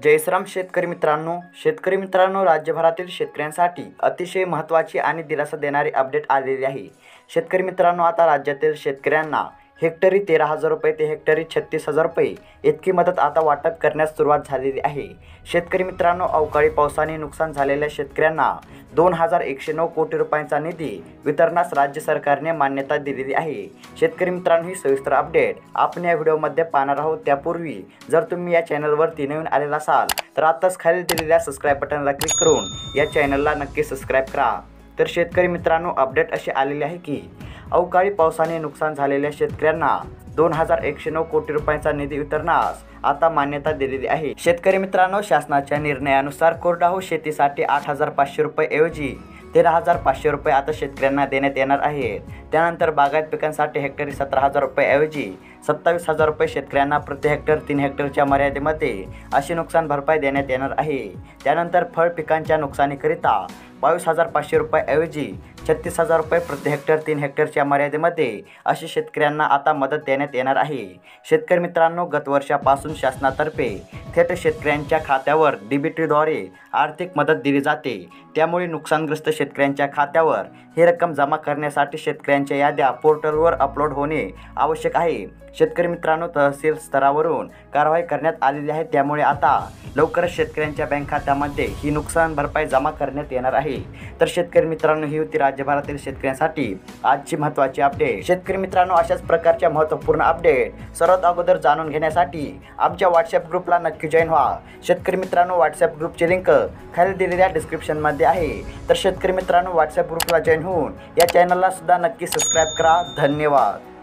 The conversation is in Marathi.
जय श्रीराम शेतकरी मित्रांनो राज्यभरातील शेतकऱ्यांसाठी अतिशय महत्त्वाची आणि दिलासा देणारी अपडेट आलेली आहे। शेतकरी मित्रांनो, आता राज्यातील शेतकऱ्यांना हेक्टरी 13,000 रुपये ते हेक्टरी 36,000 रुपये इतकी मदत आता वाटप करण्यास सुरुवात झालेली आहे। शेतकरी मित्रांनो, अवकाळी पावसाने नुकसान झालेल्या शेतकऱ्यांना 2,109 कोटी रुपयांचा निधी वितरणास राज्य सरकारने मान्यता दिलेली आहे। शेतकरी मित्रांनो, ही सविस्तर अपडेट आपण या व्हिडिओमध्ये पाहणार आहोत। त्यापूर्वी जर तुम्ही या चॅनलवरती नवीन आलेला असाल तर आताच खाली दिलेल्या सबस्क्राइब बटनला क्लिक करून या चॅनलला नक्की सबस्क्राइब करा। तर शेतकरी मित्रांनो, अपडेट अशी आलेली आहे की अवकाळी पावसाने नुकसान झालेल्या शेतकऱ्यांना 2,109 कोटी रुपयांचा निधी वितरणास आता मान्यता दिलेली आहे। शेतकरी मित्रांनो, शासनाच्या निर्णयानुसार कोरडवाहू शेतीसाठी 8,500 रुपये ऐवजी 13,500 रुपये आता शेतकऱ्यांना देण्यात येणार आहेत। त्यानंतर बागायत पिकांसाठी हेक्टरी 17,000 रुपये ऐवजी 27,000 रुपये शेतकऱ्यांना प्रति हेक्टर 3 हेक्टरच्या मर्यादेमध्ये अशी नुकसान भरपाई देण्यात येणार आहे। त्यानंतर फळ पिकांच्या नुकसानीकरिता 22,500 रुपये ऐवजी 36,000 रुपये प्रति हेक्टर 3 हेक्टरच्या मर्यादेमध्ये अशी शेतकऱ्यांना आता मदत देण्यात येणार आहे। शेतकरी मित्रांनो, गत वर्षापासून शासनातर्फे थेट शेतकऱ्यांच्या खात्यावर डीबीटीद्वारे आर्थिक मदत दिली जाते। त्यामुळे नुकसानग्रस्त शेतकऱ्यांच्या खात्यावर ही रक्कम जमा करण्यासाठी शेतकऱ्यांच्या याद्या पोर्टलवर अपलोड होणे आवश्यक आहे। शेतकरी मित्रांनो, तहसील स्तरावरून कारवाई करण्यात आलेली आहे। त्यामुळे आता लवकरच शेतकऱ्यांच्या बँक खात्यामध्ये ही नुकसान भरपाई जमा करण्यात येणार आहे। तर शेतकरी मित्रांनो, ही होती राज्यभरातील शेतकऱ्यांसाठी आजची महत्त्वाची अपडेट। शेतकरी मित्रांनो, अशाच प्रकारच्या महत्त्वपूर्ण अपडेट सर्वात अगोदर जाणून घेण्यासाठी आमच्या व्हॉट्सअप ग्रुपला नक्की जॉईन व्हा। शेतकरी मित्रांनो, व्हॉट्सअप ग्रुपची लिंक खाली दिलेल्या डिस्क्रिप्शनमध्ये आहे। तर शेतकरी मित्रांनो, व्हॉट्सअप ग्रुपला जॉईन होऊन या चॅनलला सुद्धा नक्की सबस्क्राइब करा। धन्यवाद।